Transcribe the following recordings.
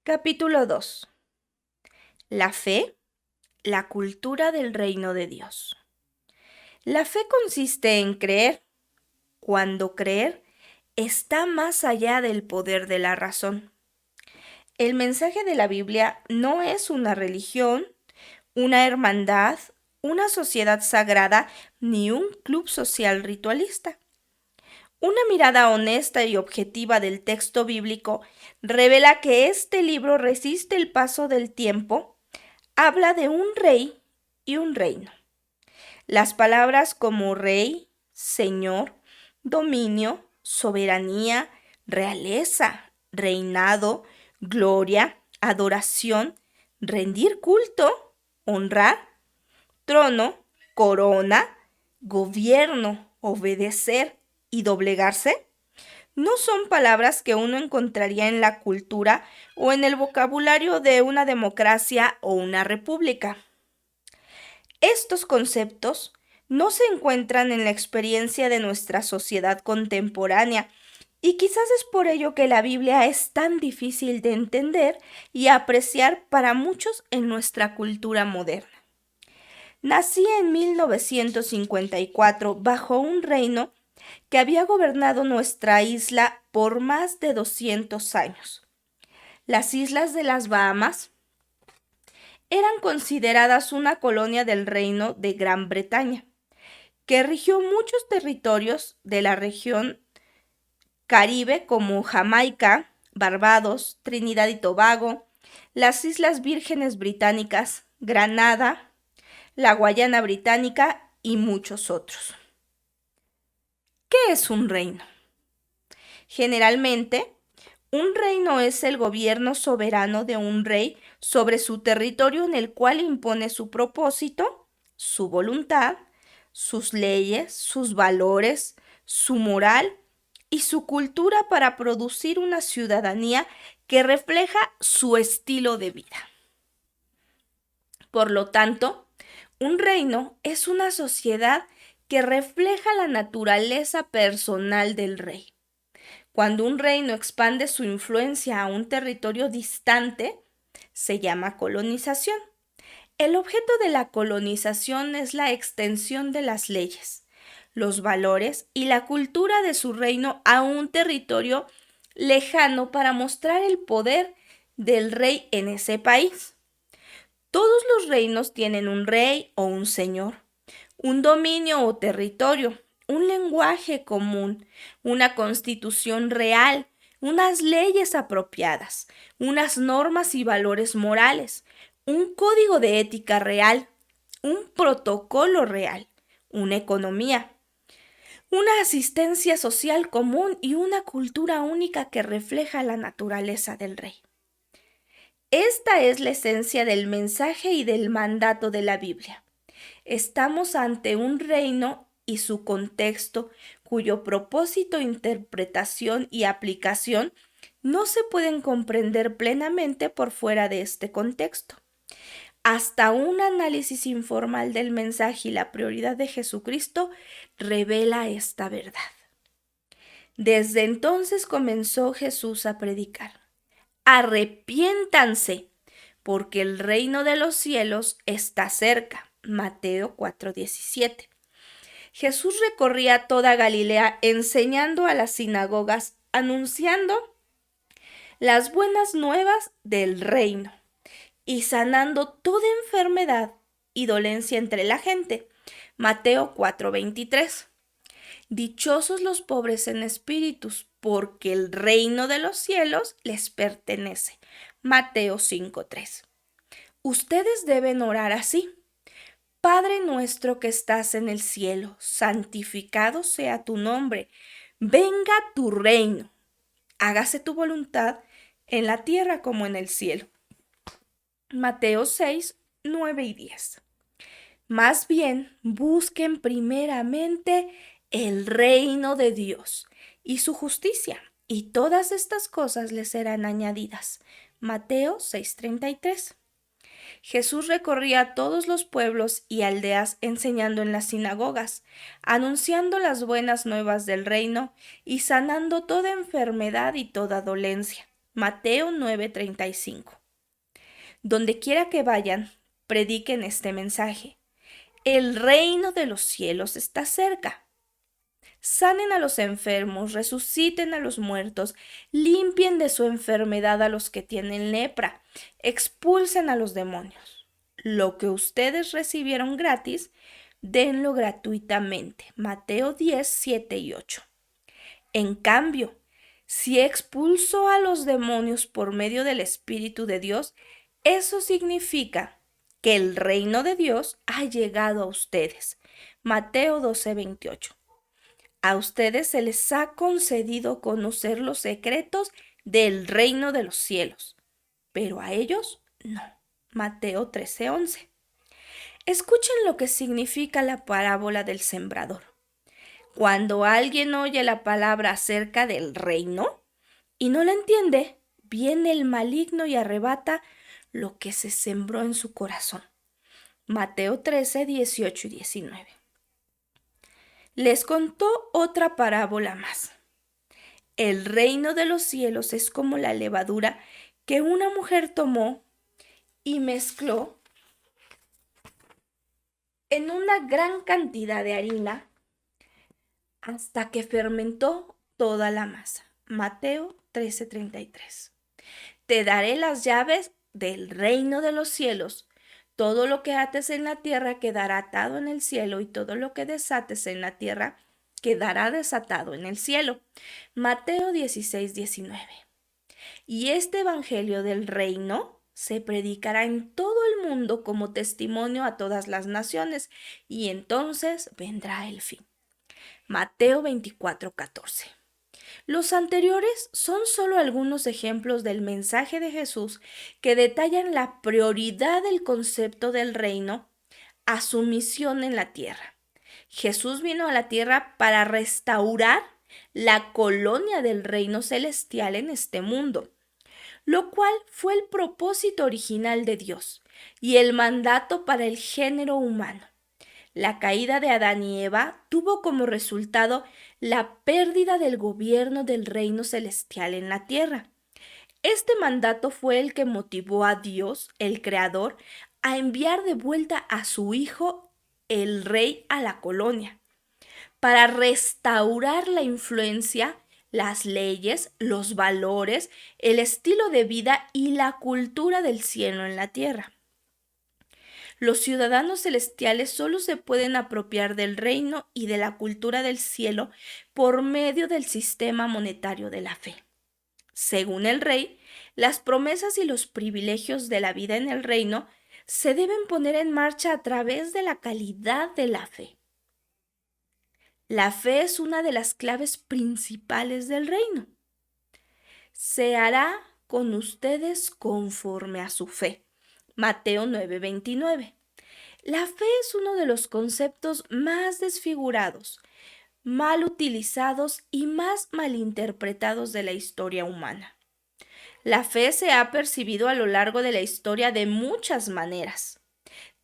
Capítulo 2. La fe, la cultura del reino de Dios. La fe consiste en creer, cuando creer está más allá del poder de la razón. El mensaje de la Biblia no es una religión, una hermandad, una sociedad sagrada ni un club social ritualista. Una mirada honesta y objetiva del texto bíblico revela que este libro resiste el paso del tiempo. Habla de un rey y un reino. Las palabras como rey, señor, dominio, soberanía, realeza, reinado, gloria, adoración, rendir culto, honrar, trono, corona, gobierno, obedecer y doblegarse, no son palabras que uno encontraría en la cultura o en el vocabulario de una democracia o una república. Estos conceptos no se encuentran en la experiencia de nuestra sociedad contemporánea y quizás es por ello que la Biblia es tan difícil de entender y apreciar para muchos en nuestra cultura moderna. Nací en 1954 bajo un reino que había gobernado nuestra isla por más de 200 años. Las islas de las Bahamas eran consideradas una colonia del Reino de Gran Bretaña, que rigió muchos territorios de la región Caribe como Jamaica, Barbados, Trinidad y Tobago, las Islas Vírgenes Británicas, Granada, la Guayana Británica y muchos otros. ¿Qué es un reino? Generalmente, un reino es el gobierno soberano de un rey sobre su territorio en el cual impone su propósito, su voluntad, sus leyes, sus valores, su moral y su cultura para producir una ciudadanía que refleja su estilo de vida. Por lo tanto, un reino es una sociedad que refleja la naturaleza personal del rey. Cuando un reino expande su influencia a un territorio distante, se llama colonización. El objeto de la colonización es la extensión de las leyes, los valores y la cultura de su reino a un territorio lejano para mostrar el poder del rey en ese país. Todos los reinos tienen un rey o un señor, un dominio o territorio, un lenguaje común, una constitución real, unas leyes apropiadas, unas normas y valores morales, un código de ética real, un protocolo real, una economía, una asistencia social común y una cultura única que refleja la naturaleza del rey. Esta es la esencia del mensaje y del mandato de la Biblia. Estamos ante un reino y su contexto cuyo propósito, interpretación y aplicación no se pueden comprender plenamente por fuera de este contexto. Hasta un análisis informal del mensaje y la prioridad de Jesucristo revela esta verdad. Desde entonces comenzó Jesús a predicar: arrepiéntanse, porque el reino de los cielos está cerca. Mateo 4:17. Jesús recorría toda Galilea enseñando a las sinagogas, anunciando las buenas nuevas del reino y sanando toda enfermedad y dolencia entre la gente. Mateo 4:23. Dichosos los pobres en espíritus, porque el reino de los cielos les pertenece. Mateo 5:3. Ustedes deben orar así: Padre nuestro que estás en el cielo, santificado sea tu nombre. Venga tu reino. Hágase tu voluntad en la tierra como en el cielo. Mateo 6, 9 y 10. Más bien, busquen primeramente el reino de Dios y su justicia, y todas estas cosas les serán añadidas. Mateo 6:33. Jesús recorría todos los pueblos y aldeas enseñando en las sinagogas, anunciando las buenas nuevas del reino y sanando toda enfermedad y toda dolencia. Mateo 9:35. Donde quiera que vayan, prediquen este mensaje. El reino de los cielos está cerca. Sanen a los enfermos, resuciten a los muertos, limpien de su enfermedad a los que tienen lepra, expulsen a los demonios. Lo que ustedes recibieron gratis, denlo gratuitamente. Mateo 10, 7 y 8. En cambio, si expulso a los demonios por medio del Espíritu de Dios, eso significa que el reino de Dios ha llegado a ustedes. Mateo 12, 28. A ustedes se les ha concedido conocer los secretos del reino de los cielos, pero a ellos no. Mateo 13, 11. Escuchen lo que significa la parábola del sembrador. Cuando alguien oye la palabra acerca del reino y no la entiende, viene el maligno y arrebata lo que se sembró en su corazón. Mateo 13, 18 y 19. Les contó otra parábola más. El reino de los cielos es como la levadura que una mujer tomó y mezcló en una gran cantidad de harina hasta que fermentó toda la masa. Mateo 13:33. Te daré las llaves del reino de los cielos. Todo lo que ates en la tierra quedará atado en el cielo y todo lo que desates en la tierra quedará desatado en el cielo. Mateo 16:19. Y este evangelio del reino se predicará en todo el mundo como testimonio a todas las naciones y entonces vendrá el fin. Mateo 24:14. Los anteriores son solo algunos ejemplos del mensaje de Jesús que detallan la prioridad del concepto del reino a su misión en la tierra. Jesús vino a la tierra para restaurar la colonia del reino celestial en este mundo, lo cual fue el propósito original de Dios y el mandato para el género humano. La caída de Adán y Eva tuvo como resultado la pérdida del gobierno del reino celestial en la tierra. Este mandato fue el que motivó a Dios, el Creador, a enviar de vuelta a su Hijo, el Rey, a la colonia, para restaurar la influencia, las leyes, los valores, el estilo de vida y la cultura del cielo en la tierra. Los ciudadanos celestiales solo se pueden apropiar del reino y de la cultura del cielo por medio del sistema monetario de la fe. Según el rey, las promesas y los privilegios de la vida en el reino se deben poner en marcha a través de la calidad de la fe. La fe es una de las claves principales del reino. Se hará con ustedes conforme a su fe. Mateo 9:29. La fe es uno de los conceptos más desfigurados, mal utilizados y más malinterpretados de la historia humana. La fe se ha percibido a lo largo de la historia de muchas maneras,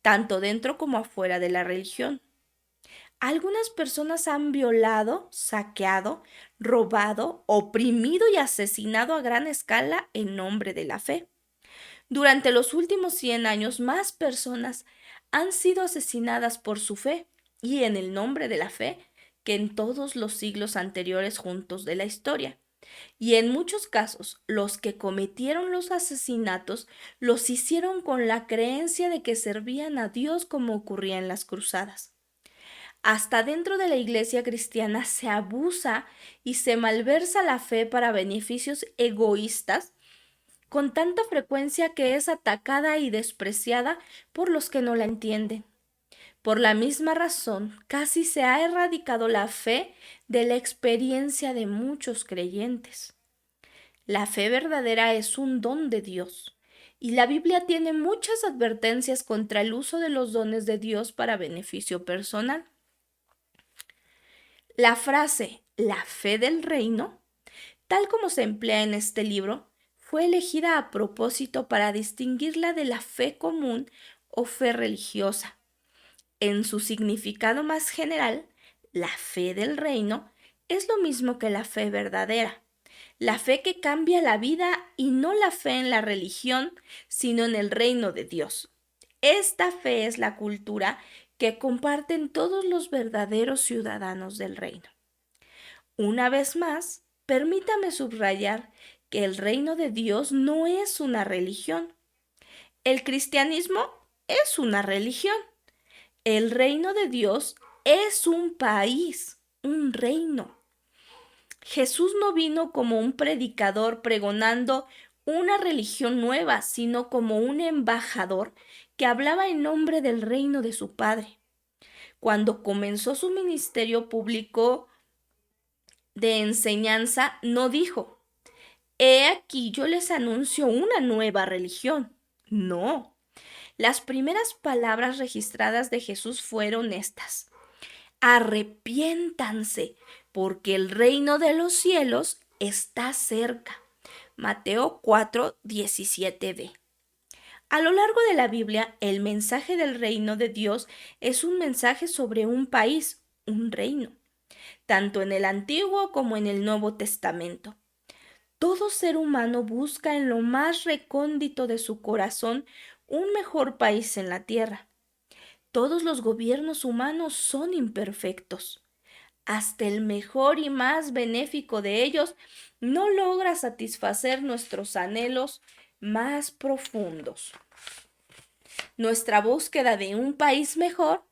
tanto dentro como afuera de la religión. Algunas personas han violado, saqueado, robado, oprimido y asesinado a gran escala en nombre de la fe. Durante los últimos 100 años, más personas han sido asesinadas por su fe y en el nombre de la fe que en todos los siglos anteriores juntos de la historia. Y en muchos casos, los que cometieron los asesinatos los hicieron con la creencia de que servían a Dios como ocurría en las cruzadas. Hasta dentro de la iglesia cristiana se abusa y se malversa la fe para beneficios egoístas con tanta frecuencia que es atacada y despreciada por los que no la entienden. Por la misma razón, casi se ha erradicado la fe de la experiencia de muchos creyentes. La fe verdadera es un don de Dios, y la Biblia tiene muchas advertencias contra el uso de los dones de Dios para beneficio personal. La frase "la fe del reino", tal como se emplea en este libro, fue elegida a propósito para distinguirla de la fe común o fe religiosa. En su significado más general, la fe del reino es lo mismo que la fe verdadera. La fe que cambia la vida y no la fe en la religión, sino en el reino de Dios. Esta fe es la cultura que comparten todos los verdaderos ciudadanos del reino. Una vez más, permítame subrayar que el reino de Dios no es una religión. El cristianismo es una religión. El reino de Dios es un país, un reino. Jesús no vino como un predicador pregonando una religión nueva, sino como un embajador que hablaba en nombre del reino de su Padre. Cuando comenzó su ministerio público de enseñanza, no dijo: He aquí yo les anuncio una nueva religión. No. Las primeras palabras registradas de Jesús fueron estas: arrepiéntanse, porque el reino de los cielos está cerca. Mateo 4:17b. A lo largo de la Biblia, el mensaje del reino de Dios es un mensaje sobre un país, un reino, tanto en el Antiguo como en el Nuevo Testamento. Todo ser humano busca en lo más recóndito de su corazón un mejor país en la tierra. Todos los gobiernos humanos son imperfectos. Hasta el mejor y más benéfico de ellos no logra satisfacer nuestros anhelos más profundos. Nuestra búsqueda de un país mejor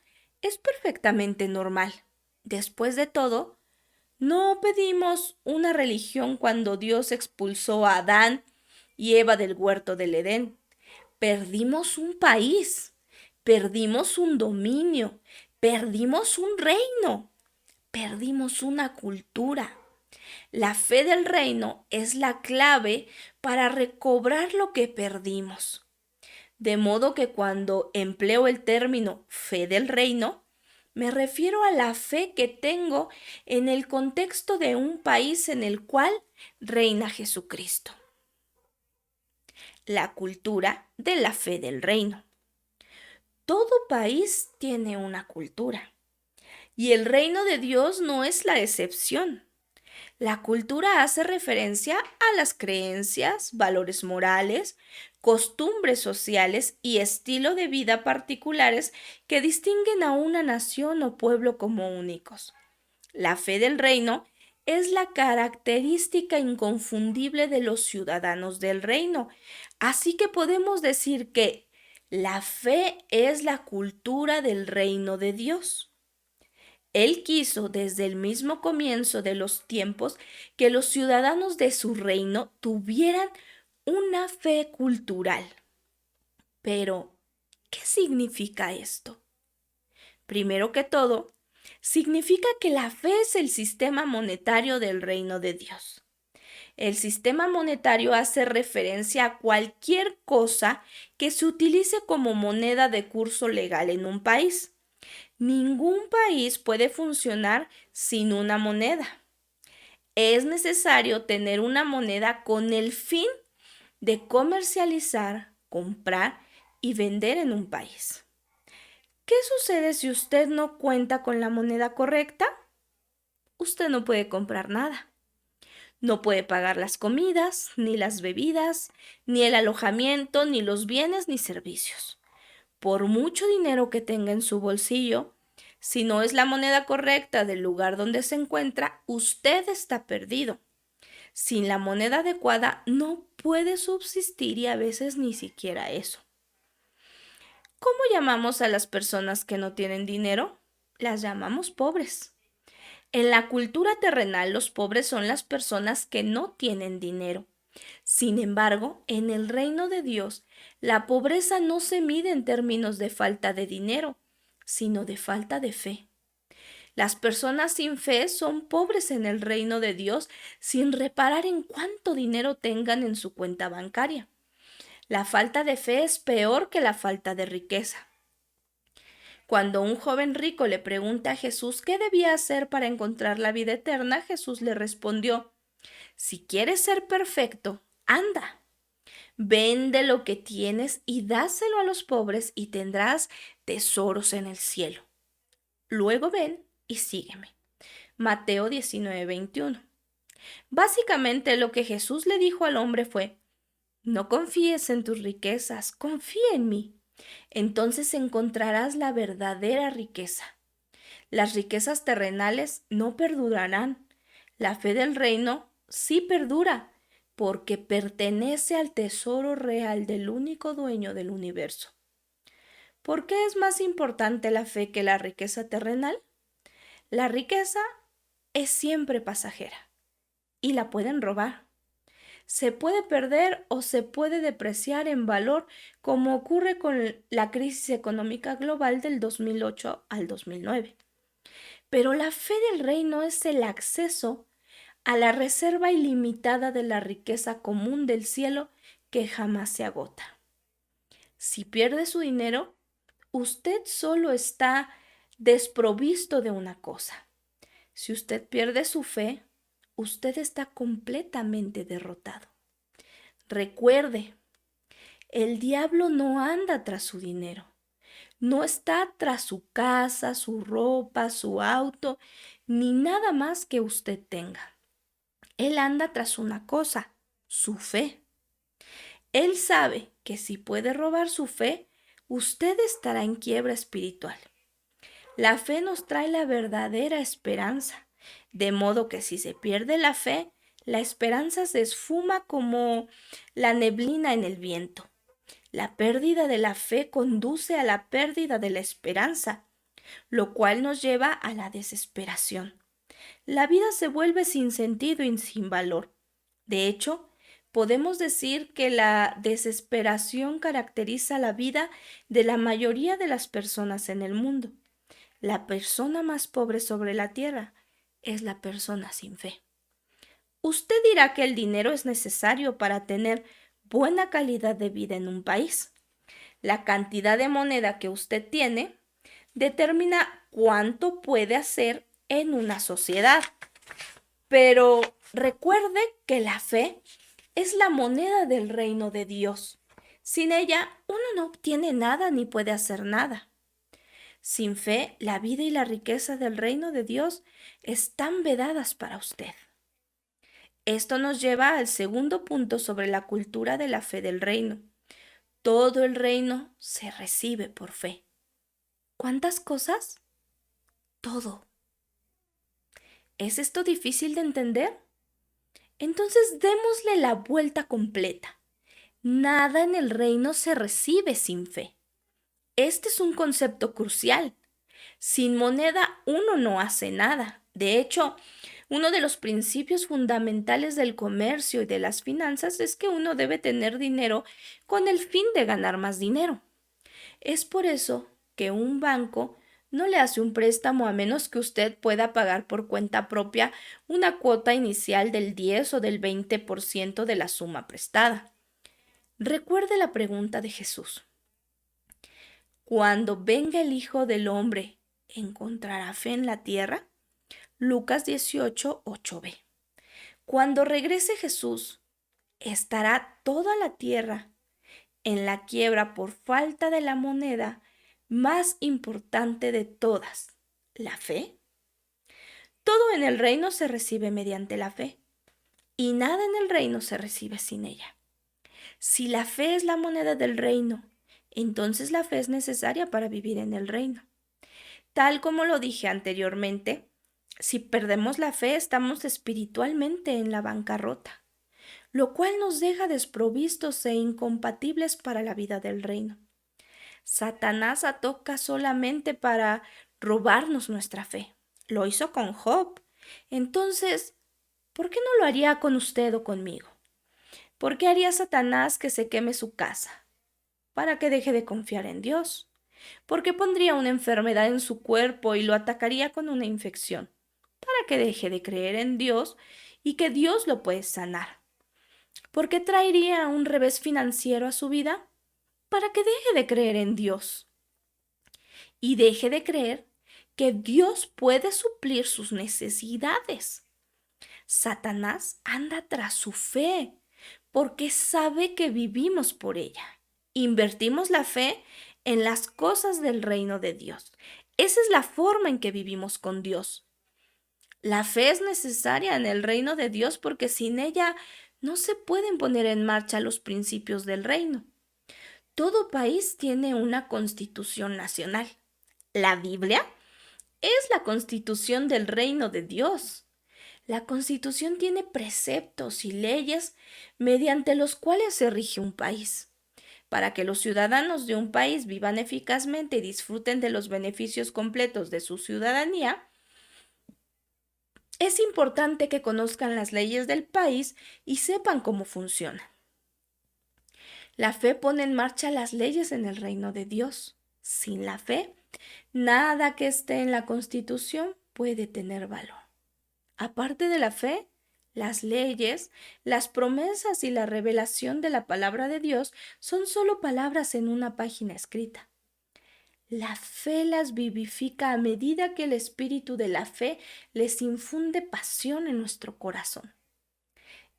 es perfectamente normal. Después de todo, no pedimos una religión cuando Dios expulsó a Adán y Eva del huerto del Edén. Perdimos un país, perdimos un dominio, perdimos un reino, perdimos una cultura. La fe del reino es la clave para recobrar lo que perdimos. De modo que cuando empleo el término fe del reino, me refiero a la fe que tengo en el contexto de un país en el cual reina Jesucristo. La cultura de la fe del reino. Todo país tiene una cultura, y el reino de Dios no es la excepción. La cultura hace referencia a las creencias, valores morales, costumbres sociales y estilo de vida particulares que distinguen a una nación o pueblo como únicos. La fe del reino es la característica inconfundible de los ciudadanos del reino, así que podemos decir que la fe es la cultura del reino de Dios. Él quiso desde el mismo comienzo de los tiempos que los ciudadanos de su reino tuvieran una fe cultural. Pero, ¿qué significa esto? Primero que todo, significa que la fe es el sistema monetario del reino de Dios. El sistema monetario hace referencia a cualquier cosa que se utilice como moneda de curso legal en un país. Ningún país puede funcionar sin una moneda. Es necesario tener una moneda con el fin de comercializar, comprar y vender en un país. ¿Qué sucede si usted no cuenta con la moneda correcta? Usted no puede comprar nada. No puede pagar las comidas, ni las bebidas, ni el alojamiento, ni los bienes ni servicios. Por mucho dinero que tenga en su bolsillo, si no es la moneda correcta del lugar donde se encuentra, usted está perdido. Sin la moneda adecuada no puede subsistir y a veces ni siquiera eso. ¿Cómo llamamos a las personas que no tienen dinero? Las llamamos pobres. En la cultura terrenal, los pobres son las personas que no tienen dinero. Sin embargo, en el reino de Dios, la pobreza no se mide en términos de falta de dinero, sino de falta de fe. Las personas sin fe son pobres en el reino de Dios sin reparar en cuánto dinero tengan en su cuenta bancaria. La falta de fe es peor que la falta de riqueza. Cuando un joven rico le pregunta a Jesús qué debía hacer para encontrar la vida eterna, Jesús le respondió: si quieres ser perfecto, anda, vende lo que tienes y dáselo a los pobres y tendrás tesoros en el cielo. Luego ven y sígueme. Mateo 19:21. Básicamente lo que Jesús le dijo al hombre fue: no confíes en tus riquezas, confía en mí. Entonces encontrarás la verdadera riqueza. Las riquezas terrenales no perdurarán. La fe del reino sí perdura, porque pertenece al tesoro real del único dueño del universo. ¿Por qué es más importante la fe que la riqueza terrenal? La riqueza es siempre pasajera y la pueden robar. Se puede perder o se puede depreciar en valor, como ocurre con la crisis económica global del 2008 al 2009. Pero la fe del reino es el acceso a la reserva ilimitada de la riqueza común del cielo que jamás se agota. Si pierde su dinero, usted solo está desprovisto de una cosa. Si usted pierde su fe, usted está completamente derrotado. Recuerde, el diablo no anda tras su dinero, no está tras su casa, su ropa, su auto, ni nada más que usted tenga. Él anda tras una cosa, su fe. Él sabe que si puede robar su fe, usted estará en quiebra espiritual. La fe nos trae la verdadera esperanza, de modo que si se pierde la fe, la esperanza se esfuma como la neblina en el viento. La pérdida de la fe conduce a la pérdida de la esperanza, lo cual nos lleva a la desesperación. La vida se vuelve sin sentido y sin valor. De hecho, podemos decir que la desesperación caracteriza la vida de la mayoría de las personas en el mundo. La persona más pobre sobre la tierra es la persona sin fe. Usted dirá que el dinero es necesario para tener buena calidad de vida en un país. La cantidad de moneda que usted tiene determina cuánto puede hacer en una sociedad. Pero recuerde que la fe es la moneda del reino de Dios. Sin ella, uno no obtiene nada ni puede hacer nada. Sin fe, la vida y la riqueza del reino de Dios están vedadas para usted. Esto nos lleva al segundo punto sobre la cultura de la fe del reino. Todo el reino se recibe por fe. ¿Cuántas cosas? Todo. ¿Es esto difícil de entender? Entonces démosle la vuelta completa. Nada en el reino se recibe sin fe. Este es un concepto crucial. Sin moneda uno no hace nada. De hecho, uno de los principios fundamentales del comercio y de las finanzas es que uno debe tener dinero con el fin de ganar más dinero. Es por eso que un banco no le hace un préstamo a menos que usted pueda pagar por cuenta propia una cuota inicial del 10 o del 20% de la suma prestada. Recuerde la pregunta de Jesús. Cuando venga el Hijo del Hombre, ¿encontrará fe en la tierra? Lucas 18, 8b. Cuando regrese Jesús, ¿estará toda la tierra en la quiebra por falta de la moneda más importante de todas, la fe? Todo en el reino se recibe mediante la fe, y nada en el reino se recibe sin ella. Si la fe es la moneda del reino, entonces la fe es necesaria para vivir en el reino. Tal como lo dije anteriormente, si perdemos la fe estamos espiritualmente en la bancarrota, lo cual nos deja desprovistos e incompatibles para la vida del reino. Satanás ataca solamente para robarnos nuestra fe. Lo hizo con Job. Entonces, ¿por qué no lo haría con usted o conmigo? ¿Por qué haría Satanás que se queme su casa? Para que deje de confiar en Dios. ¿Por qué pondría una enfermedad en su cuerpo y lo atacaría con una infección? Para que deje de creer en Dios y que Dios lo puede sanar. ¿Por qué traería un revés financiero a su vida? Para que deje de creer en Dios y deje de creer que Dios puede suplir sus necesidades. Satanás anda tras su fe porque sabe que vivimos por ella. Invertimos la fe en las cosas del reino de Dios. Esa es la forma en que vivimos con Dios. La fe es necesaria en el reino de Dios porque sin ella no se pueden poner en marcha los principios del reino. Todo país tiene una constitución nacional. La Biblia es la constitución del reino de Dios. La constitución tiene preceptos y leyes mediante los cuales se rige un país. Para que los ciudadanos de un país vivan eficazmente y disfruten de los beneficios completos de su ciudadanía, es importante que conozcan las leyes del país y sepan cómo funcionan. La fe pone en marcha las leyes en el reino de Dios. Sin la fe, nada que esté en la Constitución puede tener valor. Aparte de la fe, las leyes, las promesas y la revelación de la palabra de Dios son solo palabras en una página escrita. La fe las vivifica a medida que el espíritu de la fe les infunde pasión en nuestro corazón.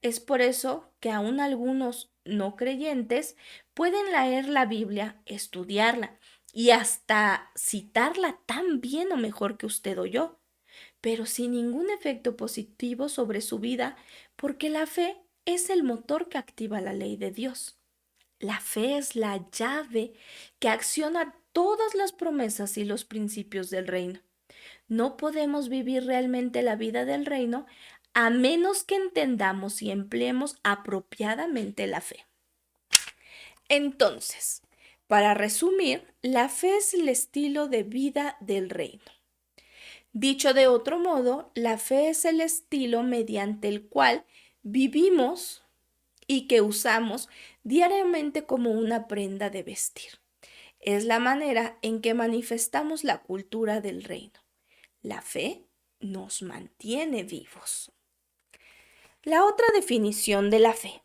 Es por eso que aún algunos no creyentes pueden leer la Biblia, estudiarla y hasta citarla tan bien o mejor que usted o yo, pero sin ningún efecto positivo sobre su vida, porque la fe es el motor que activa la ley de Dios. La fe es la llave que acciona todas las promesas y los principios del reino. No podemos vivir realmente la vida del reino a menos que entendamos y empleemos apropiadamente la fe. Entonces, para resumir, la fe es el estilo de vida del reino. Dicho de otro modo, la fe es el estilo mediante el cual vivimos y que usamos diariamente como una prenda de vestir. Es la manera en que manifestamos la cultura del reino. La fe nos mantiene vivos. La otra definición de la fe.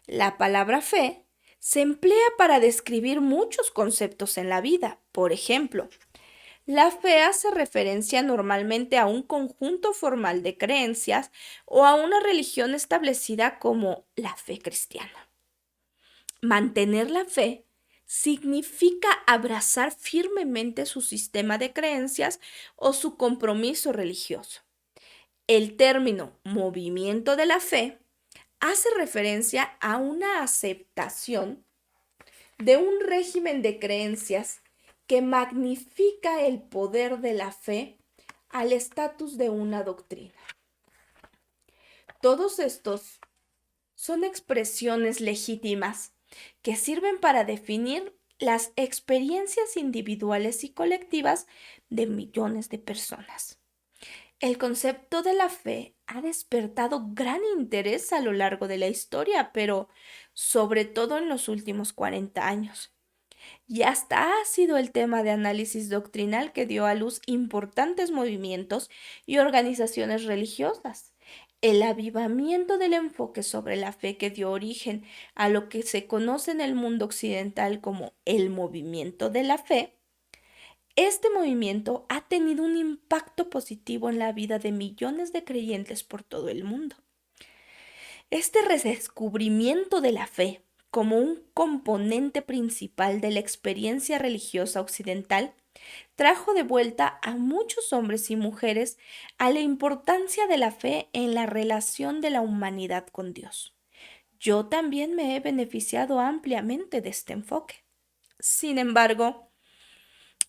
La palabra fe se emplea para describir muchos conceptos en la vida. Por ejemplo, la fe hace referencia normalmente a un conjunto formal de creencias o a una religión establecida como la fe cristiana. Mantener la fe significa abrazar firmemente su sistema de creencias o su compromiso religioso. El término movimiento de la fe hace referencia a una aceptación de un régimen de creencias que magnifica el poder de la fe al estatus de una doctrina. Todos estos son expresiones legítimas que sirven para definir las experiencias individuales y colectivas de millones de personas. El concepto de la fe ha despertado gran interés a lo largo de la historia, pero sobre todo en los últimos 40 años. Y hasta ha sido el tema de análisis doctrinal que dio a luz importantes movimientos y organizaciones religiosas. El avivamiento del enfoque sobre la fe que dio origen a lo que se conoce en el mundo occidental como el movimiento de la fe. Este movimiento ha tenido un impacto positivo en la vida de millones de creyentes por todo el mundo. Este redescubrimiento de la fe como un componente principal de la experiencia religiosa occidental trajo de vuelta a muchos hombres y mujeres a la importancia de la fe en la relación de la humanidad con Dios. Yo también me he beneficiado ampliamente de este enfoque. Sin embargo,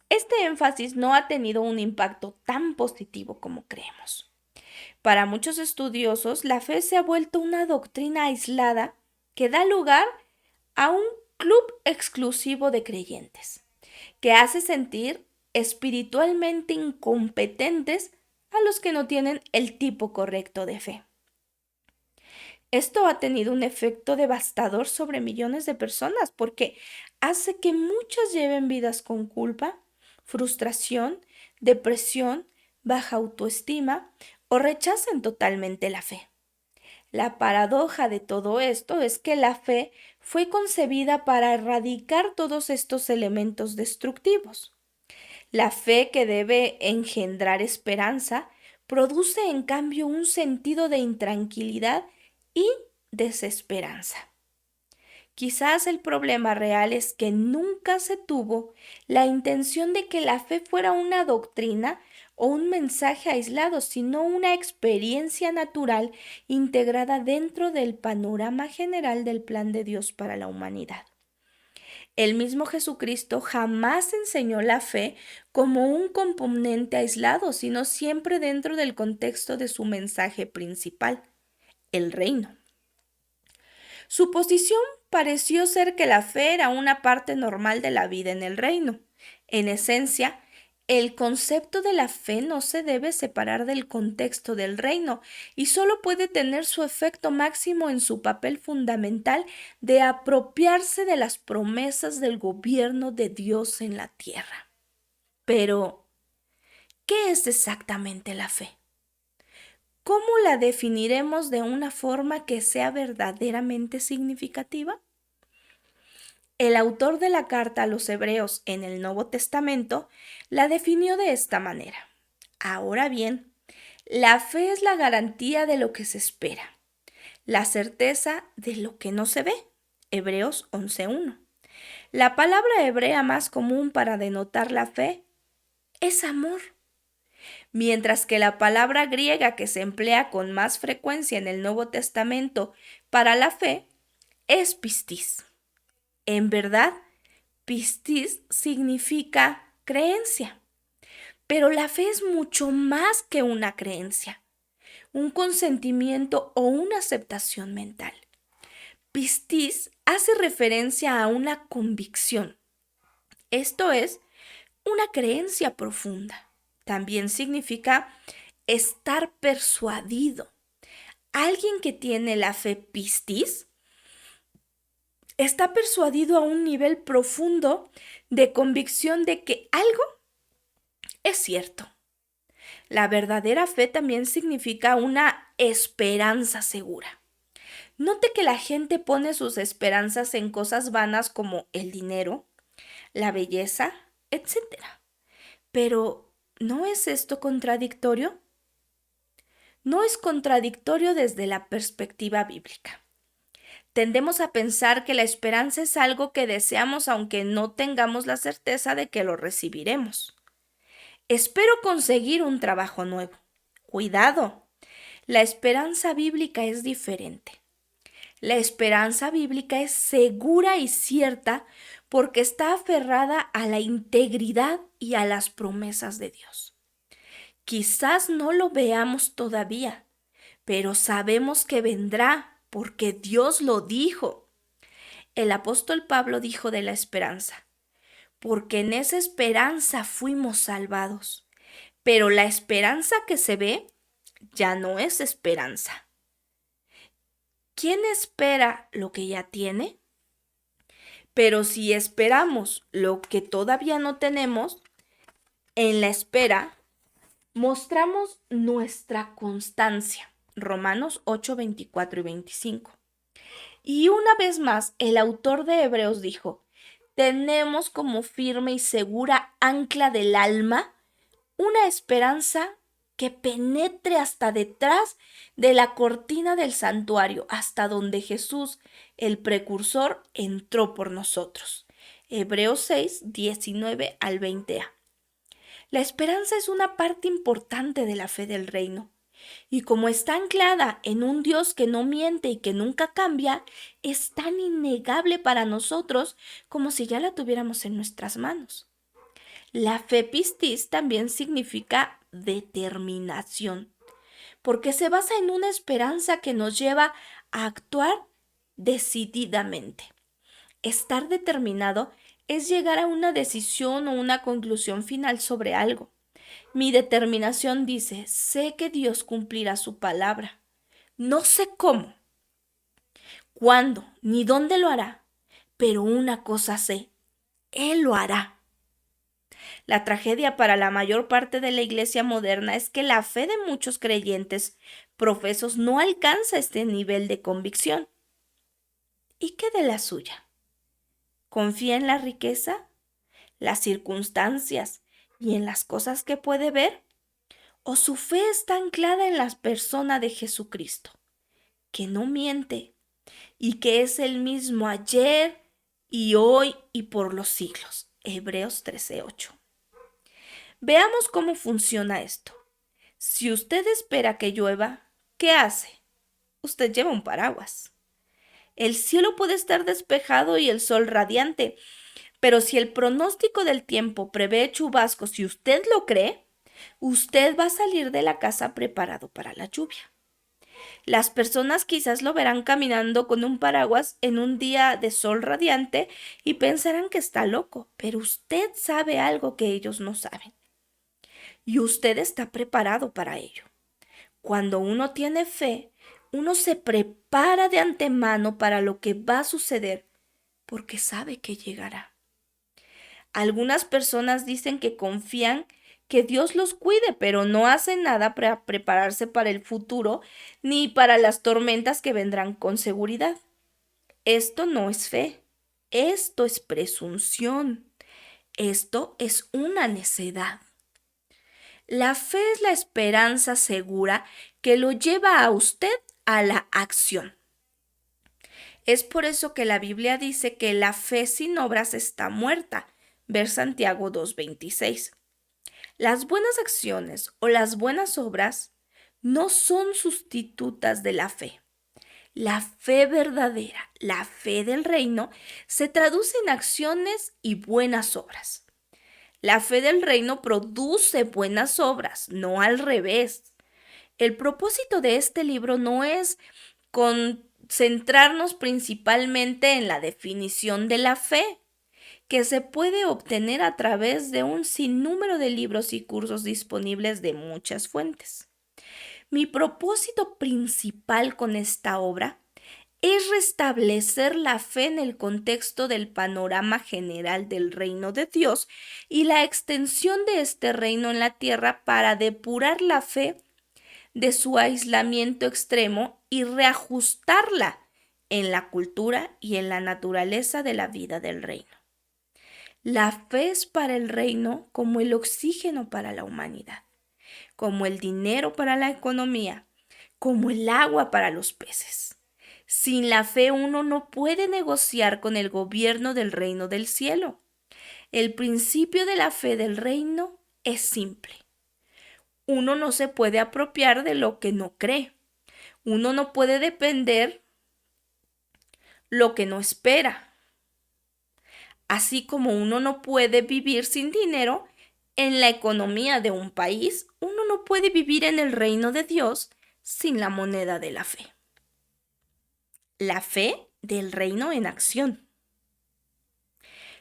este énfasis no ha tenido un impacto tan positivo como creemos. Para muchos estudiosos, la fe se ha vuelto una doctrina aislada que da lugar a un club exclusivo de creyentes, que hace sentir espiritualmente incompetentes a los que no tienen el tipo correcto de fe. Esto ha tenido un efecto devastador sobre millones de personas porque hace que muchas lleven vidas con culpa, frustración, depresión, baja autoestima o rechacen totalmente la fe. La paradoja de todo esto es que la fe fue concebida para erradicar todos estos elementos destructivos. La fe, que debe engendrar esperanza, produce en cambio un sentido de intranquilidad y desesperanza. Quizás el problema real es que nunca se tuvo la intención de que la fe fuera una doctrina o un mensaje aislado, sino una experiencia natural integrada dentro del panorama general del plan de Dios para la humanidad. El mismo Jesucristo jamás enseñó la fe como un componente aislado, sino siempre dentro del contexto de su mensaje principal, el reino. Su posición pareció ser que la fe era una parte normal de la vida en el reino. En esencia, el concepto de la fe no se debe separar del contexto del reino y solo puede tener su efecto máximo en su papel fundamental de apropiarse de las promesas del gobierno de Dios en la tierra. Pero, ¿qué es exactamente la fe? ¿Cómo la definiremos de una forma que sea verdaderamente significativa? El autor de la carta a los Hebreos en el Nuevo Testamento la definió de esta manera. Ahora bien, la fe es la garantía de lo que se espera, la certeza de lo que no se ve. Hebreos 11:1. La palabra hebrea más común para denotar la fe es amor, mientras que la palabra griega que se emplea con más frecuencia en el Nuevo Testamento para la fe es pistis. En verdad, pistis significa creencia, pero la fe es mucho más que una creencia, un consentimiento o una aceptación mental. Pistis hace referencia a una convicción, esto es, una creencia profunda. También significa estar persuadido. Alguien que tiene la fe pistis está persuadido a un nivel profundo de convicción de que algo es cierto. La verdadera fe también significa una esperanza segura. Note que la gente pone sus esperanzas en cosas vanas como el dinero, la belleza, etc. Pero, ¿no es esto contradictorio? No es contradictorio desde la perspectiva bíblica. Tendemos a pensar que la esperanza es algo que deseamos aunque no tengamos la certeza de que lo recibiremos. Espero conseguir un trabajo nuevo. Cuidado, la esperanza bíblica es diferente. La esperanza bíblica es segura y cierta porque está aferrada a la integridad y a las promesas de Dios. Quizás no lo veamos todavía, pero sabemos que vendrá porque Dios lo dijo. El apóstol Pablo dijo de la esperanza, porque en esa esperanza fuimos salvados. Pero la esperanza que se ve ya no es esperanza. ¿Quién espera lo que ya tiene? Pero si esperamos lo que todavía no tenemos, en la espera mostramos nuestra constancia. Romanos 8, 24 y 25. Y una vez más, el autor de Hebreos dijo, tenemos como firme y segura ancla del alma una esperanza que penetre hasta detrás de la cortina del santuario, hasta donde Jesús, el precursor, entró por nosotros. Hebreos 6, 19 al 20a. La esperanza es una parte importante de la fe del reino. Y como está anclada en un Dios que no miente y que nunca cambia, es tan innegable para nosotros como si ya la tuviéramos en nuestras manos. La fe pistis también significa determinación, porque se basa en una esperanza que nos lleva a actuar decididamente. Estar determinado es llegar a una decisión o una conclusión final sobre algo. Mi determinación dice, sé que Dios cumplirá su palabra. No sé cómo, cuándo, ni dónde lo hará, pero una cosa sé, Él lo hará. La tragedia para la mayor parte de la iglesia moderna es que la fe de muchos creyentes profesos no alcanza este nivel de convicción. ¿Y qué de la suya? ¿Confía en la riqueza, las circunstancias y en las cosas que puede ver? ¿O su fe está anclada en la persona de Jesucristo, que no miente y que es el mismo ayer y hoy y por los siglos. Hebreos 13:8. Veamos cómo funciona esto. Si usted espera que llueva, ¿qué hace? Usted lleva un paraguas. El cielo puede estar despejado y el sol radiante, pero si el pronóstico del tiempo prevé chubascos y usted lo cree, usted va a salir de la casa preparado para la lluvia. Las personas quizás lo verán caminando con un paraguas en un día de sol radiante y pensarán que está loco, pero usted sabe algo que ellos no saben. Y usted está preparado para ello. Cuando uno tiene fe, uno se prepara de antemano para lo que va a suceder porque sabe que llegará. Algunas personas dicen que confían que Dios los cuide, pero no hacen nada para prepararse para el futuro ni para las tormentas que vendrán con seguridad. Esto no es fe, esto es presunción, esto es una necedad. La fe es la esperanza segura que lo lleva a usted a la acción. Es por eso que la Biblia dice que la fe sin obras está muerta. Ver Santiago 2:26. Las buenas acciones o las buenas obras no son sustitutas de la fe. La fe verdadera, la fe del reino, se traduce en acciones y buenas obras. La fe del reino produce buenas obras, no al revés. El propósito de este libro no es concentrarnos principalmente en la definición de la fe, que se puede obtener a través de un sinnúmero de libros y cursos disponibles de muchas fuentes. Mi propósito principal con esta obra es restablecer la fe en el contexto del panorama general del reino de Dios y la extensión de este reino en la tierra para depurar la fe de su aislamiento extremo y reajustarla en la cultura y en la naturaleza de la vida del reino. La fe es para el reino como el oxígeno para la humanidad, como el dinero para la economía, como el agua para los peces. Sin la fe uno no puede negociar con el gobierno del reino del cielo. El principio de la fe del reino es simple. Uno no se puede apropiar de lo que no cree. Uno no puede depender lo que no espera. Así como uno no puede vivir sin dinero en la economía de un país, uno no puede vivir en el reino de Dios sin la moneda de la fe. La fe del reino en acción.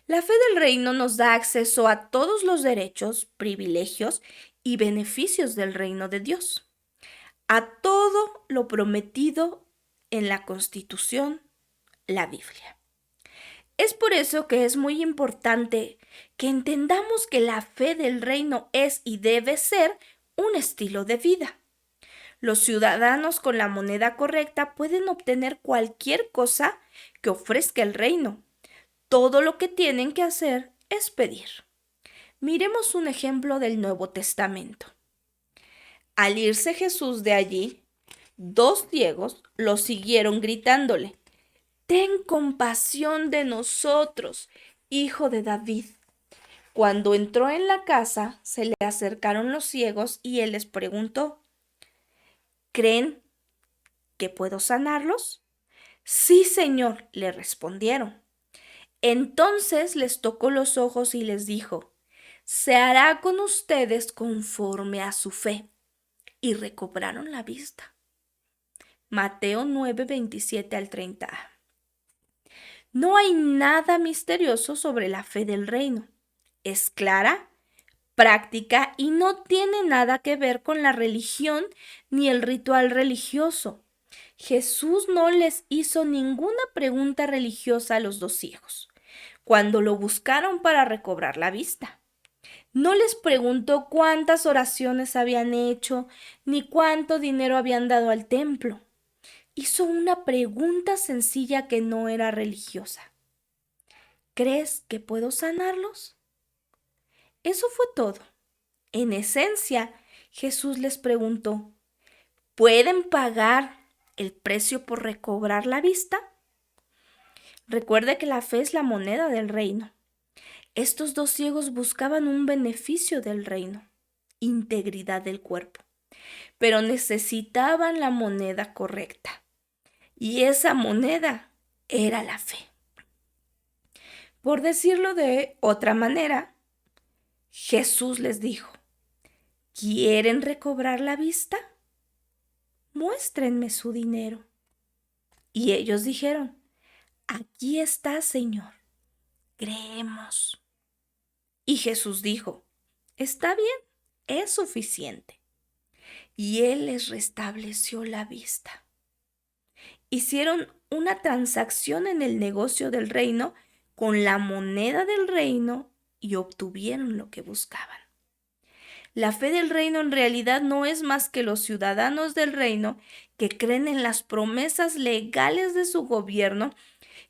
La fe del reino nos da acceso a todos los derechos, privilegios y beneficios del reino de Dios, a todo lo prometido en la Constitución, la Biblia. Es por eso que es muy importante que entendamos que la fe del reino es y debe ser un estilo de vida. Los ciudadanos con la moneda correcta pueden obtener cualquier cosa que ofrezca el reino. Todo lo que tienen que hacer es pedir. Miremos un ejemplo del Nuevo Testamento. Al irse Jesús de allí, 2 ciegos lo siguieron gritándole: «Ten compasión de nosotros, hijo de David». Cuando entró en la casa, se le acercaron los ciegos y él les preguntó: «¿Creen que puedo sanarlos?». «Sí, Señor», le respondieron. Entonces les tocó los ojos y les dijo: «Se hará con ustedes conforme a su fe». Y recobraron la vista. Mateo 9, 27 al 30. No hay nada misterioso sobre la fe del reino. Es clara, práctica y no tiene nada que ver con la religión ni el ritual religioso. Jesús no les hizo ninguna pregunta religiosa a los 2 ciegos cuando lo buscaron para recobrar la vista. No les preguntó cuántas oraciones habían hecho ni cuánto dinero habían dado al templo. Hizo una pregunta sencilla que no era religiosa. ¿Crees que puedo sanarlos? Eso fue todo. En esencia, Jesús les preguntó: ¿pueden pagar el precio por recobrar la vista? Recuerde que la fe es la moneda del reino. Estos dos ciegos buscaban un beneficio del reino, integridad del cuerpo, pero necesitaban la moneda correcta. Y esa moneda era la fe. Por decirlo de otra manera, Jesús les dijo: ¿quieren recobrar la vista? Muéstrenme su dinero. Y ellos dijeron: aquí está, Señor, creemos. Y Jesús dijo: está bien, es suficiente. Y Él les restableció la vista. Hicieron una transacción en el negocio del reino con la moneda del reino y obtuvieron lo que buscaban. La fe del reino en realidad no es más que los ciudadanos del reino que creen en las promesas legales de su gobierno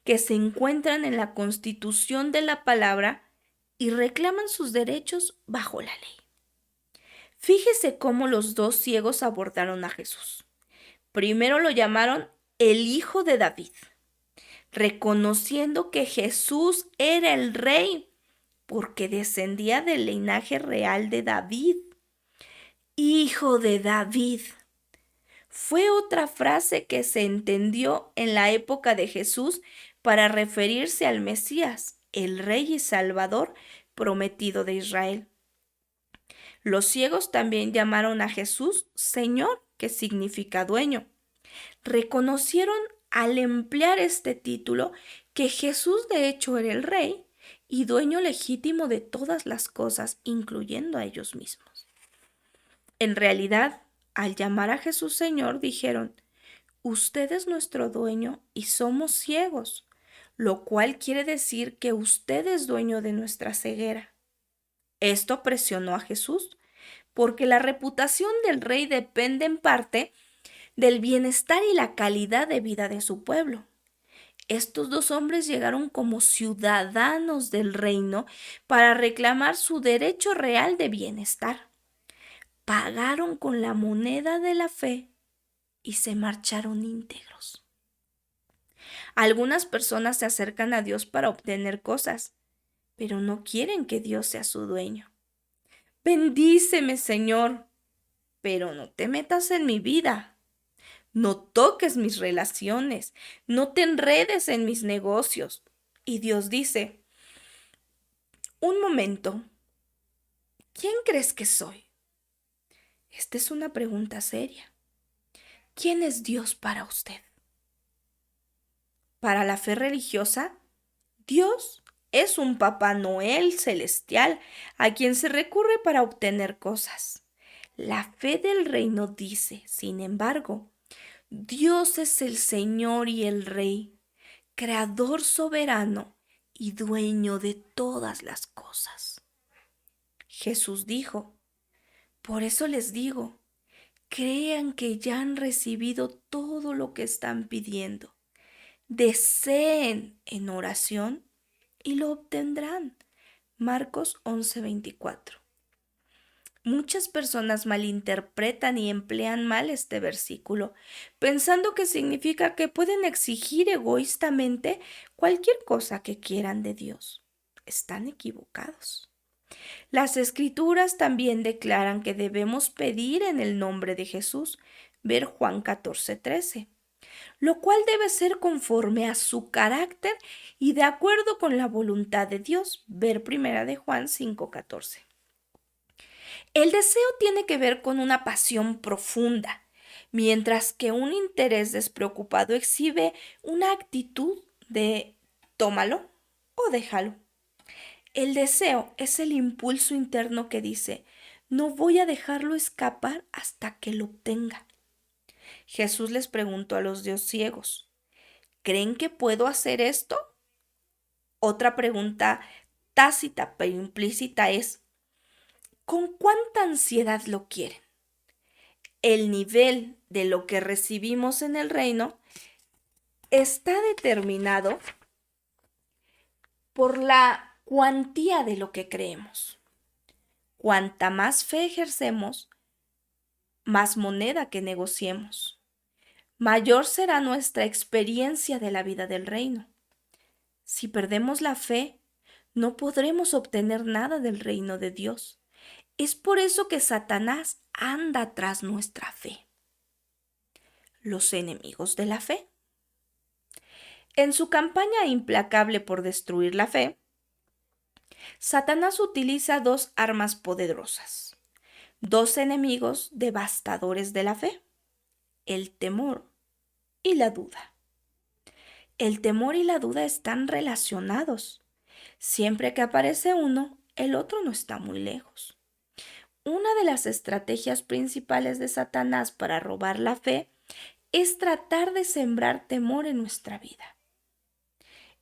que se encuentran en la constitución de la palabra y reclaman sus derechos bajo la ley. Fíjese cómo los dos ciegos abordaron a Jesús. Primero lo llamaron el Hijo de David, reconociendo que Jesús era el rey porque descendía del linaje real de David. Hijo de David. Fue otra frase que se entendió en la época de Jesús para referirse al Mesías, el Rey y Salvador prometido de Israel. Los ciegos también llamaron a Jesús Señor, que significa dueño. Reconocieron al emplear este título que Jesús de hecho era el Rey y dueño legítimo de todas las cosas, incluyendo a ellos mismos. En realidad, al llamar a Jesús Señor, dijeron: usted es nuestro dueño y somos ciegos, lo cual quiere decir que usted es dueño de nuestra ceguera. Esto presionó a Jesús, porque la reputación del rey depende en parte del bienestar y la calidad de vida de su pueblo. Estos dos hombres llegaron como ciudadanos del reino para reclamar su derecho real de bienestar. Pagaron con la moneda de la fe y se marcharon íntegros. Algunas personas se acercan a Dios para obtener cosas, pero no quieren que Dios sea su dueño. Bendíceme, Señor, pero no te metas en mi vida. No toques mis relaciones, no te enredes en mis negocios. Y Dios dice: un momento, ¿quién crees que soy? Esta es una pregunta seria. ¿Quién es Dios para usted? Para la fe religiosa, Dios es un Papá Noel celestial a quien se recurre para obtener cosas. La fe del reino dice, sin embargo, Dios es el Señor y el Rey, Creador soberano y dueño de todas las cosas. Jesús dijo: por eso les digo, crean que ya han recibido todo lo que están pidiendo. Deseen en oración y lo obtendrán. Marcos 11:24. Muchas personas malinterpretan y emplean mal este versículo, pensando que significa que pueden exigir egoístamente cualquier cosa que quieran de Dios. Están equivocados. Las Escrituras también declaran que debemos pedir en el nombre de Jesús, ver Juan 14:13, lo cual debe ser conforme a su carácter y de acuerdo con la voluntad de Dios, ver primera de Juan 5:14. El deseo tiene que ver con una pasión profunda, mientras que un interés despreocupado exhibe una actitud de tómalo o déjalo. El deseo es el impulso interno que dice: no voy a dejarlo escapar hasta que lo obtenga. Jesús les preguntó a los dos ciegos: ¿creen que puedo hacer esto? Otra pregunta tácita pero implícita es: ¿con cuánta ansiedad lo quieren? El nivel de lo que recibimos en el reino está determinado por la cuantía de lo que creemos. Cuanta más fe ejercemos, más moneda que negociemos, mayor será nuestra experiencia de la vida del reino. Si perdemos la fe, no podremos obtener nada del reino de Dios. Es por eso que Satanás anda tras nuestra fe. Los enemigos de la fe. En su campaña implacable por destruir la fe, Satanás utiliza dos armas poderosas, dos enemigos devastadores de la fe: el temor y la duda. El temor y la duda están relacionados. Siempre que aparece uno, el otro no está muy lejos. Una de las estrategias principales de Satanás para robar la fe es tratar de sembrar temor en nuestra vida.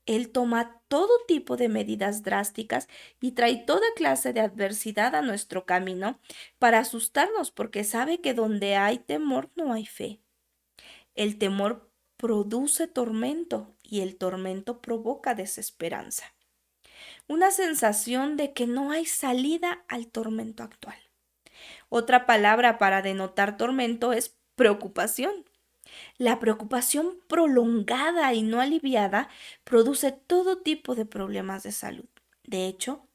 Él toma todo tipo de medidas drásticas y trae toda clase de adversidad a nuestro camino para asustarnos, porque sabe que donde hay temor no hay fe. El temor produce tormento y el tormento provoca desesperanza. Una sensación de que no hay salida al tormento actual. Otra palabra para denotar tormento es preocupación. La preocupación prolongada y no aliviada produce todo tipo de problemas de salud. De hecho,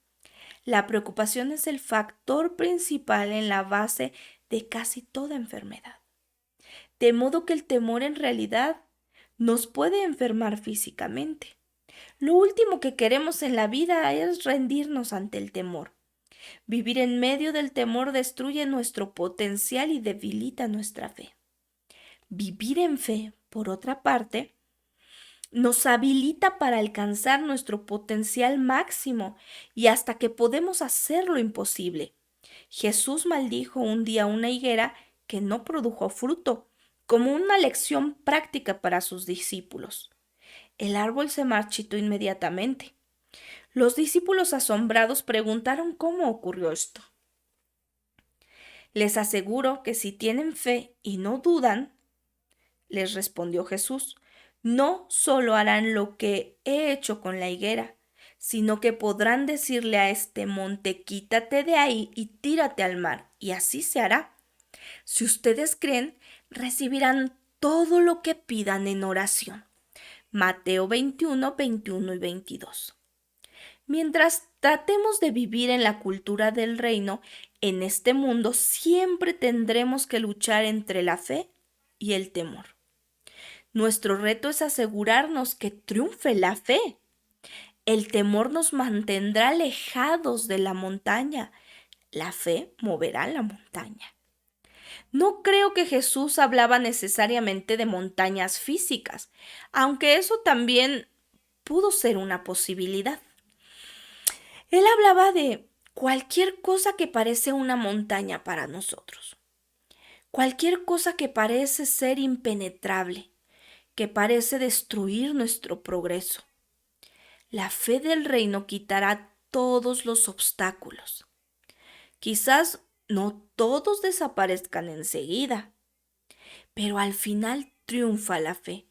la preocupación es el factor principal en la base de casi toda enfermedad. De modo que el temor en realidad nos puede enfermar físicamente. Lo último que queremos en la vida es rendirnos ante el temor. Vivir en medio del temor destruye nuestro potencial y debilita nuestra fe. Vivir en fe, por otra parte, nos habilita para alcanzar nuestro potencial máximo y hasta que podemos hacer lo imposible. Jesús maldijo un día una higuera que no produjo fruto, como una lección práctica para sus discípulos. El árbol se marchitó inmediatamente. Los discípulos asombrados preguntaron cómo ocurrió esto. Les aseguro que si tienen fe y no dudan, les respondió Jesús, no solo harán lo que he hecho con la higuera, sino que podrán decirle a este monte, quítate de ahí y tírate al mar, y así se hará. Si ustedes creen, recibirán todo lo que pidan en oración. Mateo 21, 21 y 22. Mientras tratemos de vivir en la cultura del reino, en este mundo siempre tendremos que luchar entre la fe y el temor. Nuestro reto es asegurarnos que triunfe la fe. El temor nos mantendrá alejados de la montaña. La fe moverá la montaña. No creo que Jesús hablaba necesariamente de montañas físicas, aunque eso también pudo ser una posibilidad. Él hablaba de cualquier cosa que parece una montaña para nosotros. Cualquier cosa que parece ser impenetrable, que parece destruir nuestro progreso. La fe del reino quitará todos los obstáculos. Quizás no todos desaparezcan enseguida, pero al final triunfa la fe.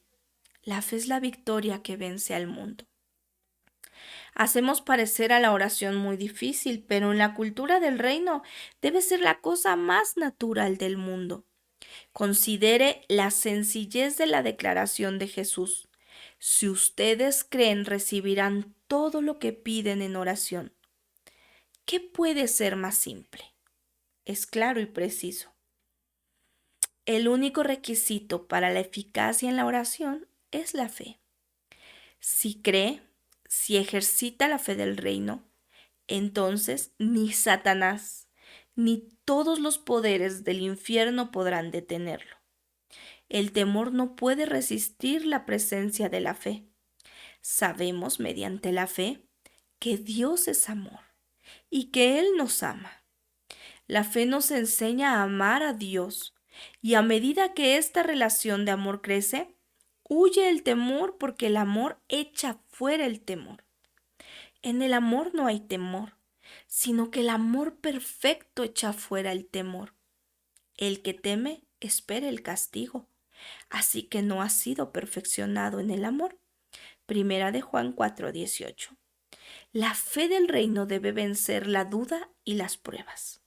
La fe es la victoria que vence al mundo. Hacemos parecer a la oración muy difícil, pero en la cultura del reino debe ser la cosa más natural del mundo. Considere la sencillez de la declaración de Jesús. Si ustedes creen, recibirán todo lo que piden en oración. ¿Qué puede ser más simple? Es claro y preciso. El único requisito para la eficacia en la oración es la fe. Si cree, si ejercita la fe del reino, entonces ni Satanás ni todos los poderes del infierno podrán detenerlo. El temor no puede resistir la presencia de la fe. Sabemos mediante la fe que Dios es amor y que Él nos ama. La fe nos enseña a amar a Dios y a medida que esta relación de amor crece, huye el temor porque el amor echa fuera el temor. En el amor no hay temor, sino que el amor perfecto echa fuera el temor. El que teme espera el castigo, así que no ha sido perfeccionado en el amor. Primera de Juan 4:18. La fe del reino debe vencer la duda y las pruebas.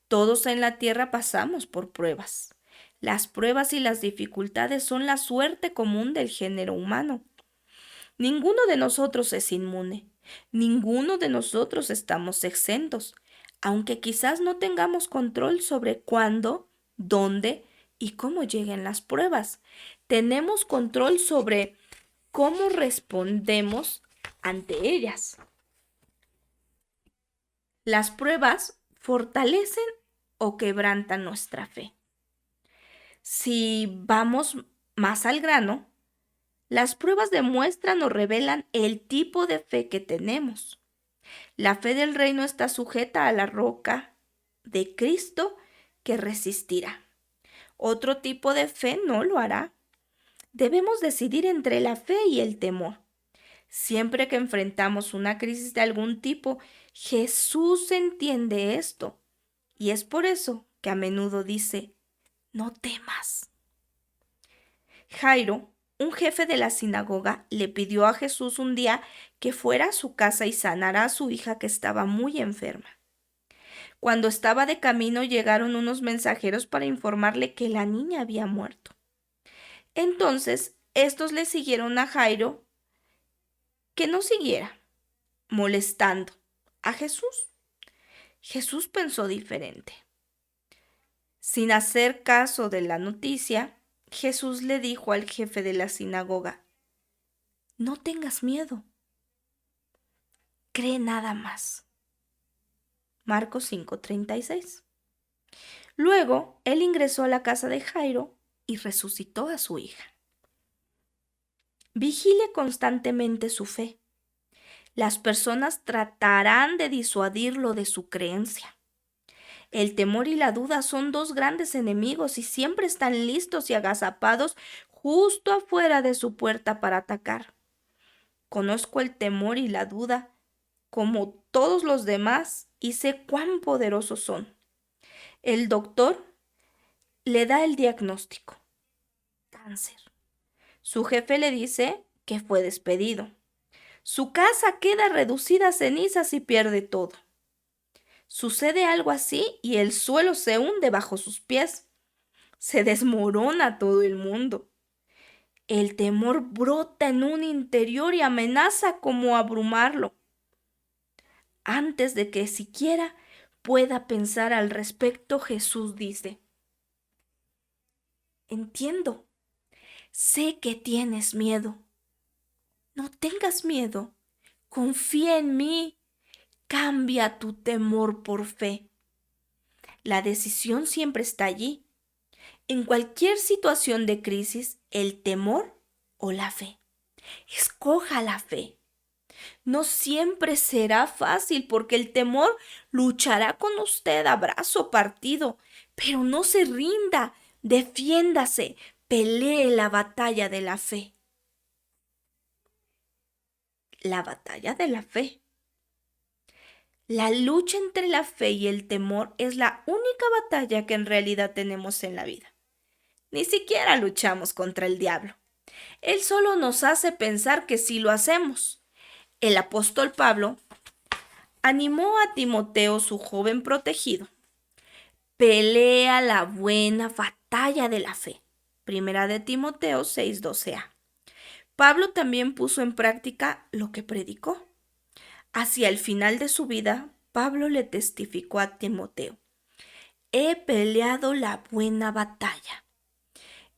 Todos en la tierra pasamos por pruebas. Las pruebas y las dificultades son la suerte común del género humano. Ninguno de nosotros es inmune. Ninguno de nosotros estamos exentos, aunque quizás no tengamos control sobre cuándo, dónde y cómo lleguen las pruebas. Tenemos control sobre cómo respondemos ante ellas. Las pruebas fortalecen o quebrantan nuestra fe. Si vamos más al grano, las pruebas demuestran o revelan el tipo de fe que tenemos. La fe del reino está sujeta a la roca de Cristo que resistirá. Otro tipo de fe no lo hará. Debemos decidir entre la fe y el temor. Siempre que enfrentamos una crisis de algún tipo, Jesús entiende esto. Y es por eso que a menudo dice, no temas. Jairo, un jefe de la sinagoga, le pidió a Jesús un día que fuera a su casa y sanara a su hija que estaba muy enferma. Cuando estaba de camino llegaron unos mensajeros para informarle que la niña había muerto. Entonces, estos le siguieron a Jairo que no siguiera, molestando a Jesús. Jesús pensó diferente. Sin hacer caso de la noticia, Jesús le dijo al jefe de la sinagoga, no tengas miedo, cree nada más. Marcos 5:36. Luego, él ingresó a la casa de Jairo y resucitó a su hija. Vigile constantemente su fe. Las personas tratarán de disuadirlo de su creencia. El temor y la duda son dos grandes enemigos y siempre están listos y agazapados justo afuera de su puerta para atacar. Conozco el temor y la duda como todos los demás y sé cuán poderosos son. El doctor le da el diagnóstico: cáncer. Su jefe le dice que fue despedido. Su casa queda reducida a cenizas y pierde todo. Sucede algo así y el suelo se hunde bajo sus pies. Se desmorona todo el mundo. El temor brota en un interior y amenaza como abrumarlo. Antes de que siquiera pueda pensar al respecto, Jesús dice, entiendo, sé que tienes miedo. No tengas miedo, confía en mí, cambia tu temor por fe. La decisión siempre está allí. En cualquier situación de crisis, el temor o la fe. Escoja la fe. No siempre será fácil porque el temor luchará con usted a brazo partido, pero no se rinda, defiéndase, pelee la batalla de la fe. La batalla de la fe. La lucha entre la fe y el temor es la única batalla que en realidad tenemos en la vida. Ni siquiera luchamos contra el diablo. Él solo nos hace pensar que sí lo hacemos. El apóstol Pablo animó a Timoteo, su joven protegido. Pelea la buena batalla de la fe. Primera de Timoteo 6:12a. Pablo también puso en práctica lo que predicó. Hacia el final de su vida, Pablo le testificó a Timoteo: he peleado la buena batalla.